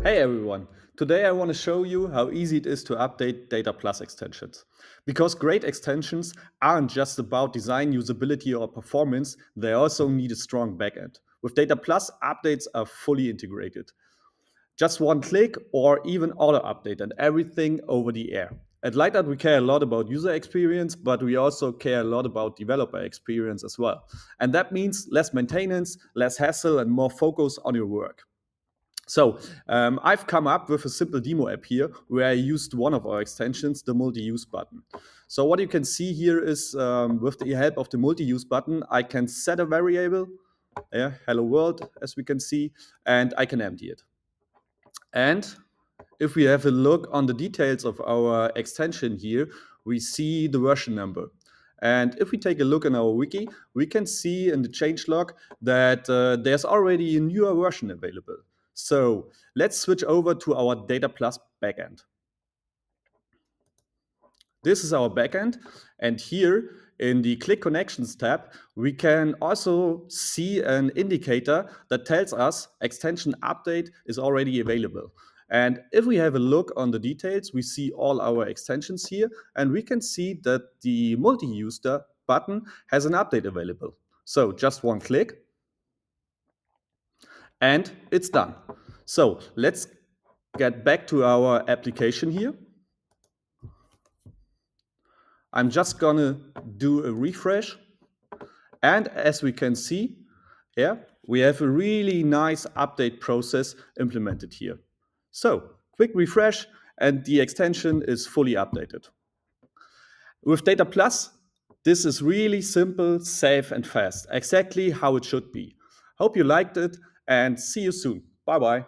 Hey everyone! Today I want to show you how easy it is to update Dataplus extensions. Because great extensions aren't just about design, usability, or performance, they also need a strong backend. With Dataplus, updates are fully integrated. Just one click or even auto update and everything over the air. At Leitart, we care a lot about user experience, but we also care a lot about developer experience as well. And that means less maintenance, less hassle, and more focus on your work. So I've come up with a simple demo app here where I used one of our extensions, the multi-use button. So what you can see here is with the help of the multi-use button, I can set a variable, hello world, as we can see, and I can empty it. And if we have a look on the details of our extension here, we see the version number. And if we take a look in our wiki, we can see in the changelog that there's already a newer version available. So let's switch over to our Dataplus backend. This is our backend, and here in the Qlik Connections tab, we can also see an indicator that tells us extension update is already available. And if we have a look on the details, we see all our extensions here, and we can see that the multi-user button has an update available. So just one click, and it's done. So let's get back to our application here. I'm just gonna do a refresh. And as we can see, yeah, we have a really nice update process implemented here. So quick refresh and the extension is fully updated. With Dataplus, this is really simple, safe, and fast, exactly how it should be. Hope you liked it and see you soon. Bye bye.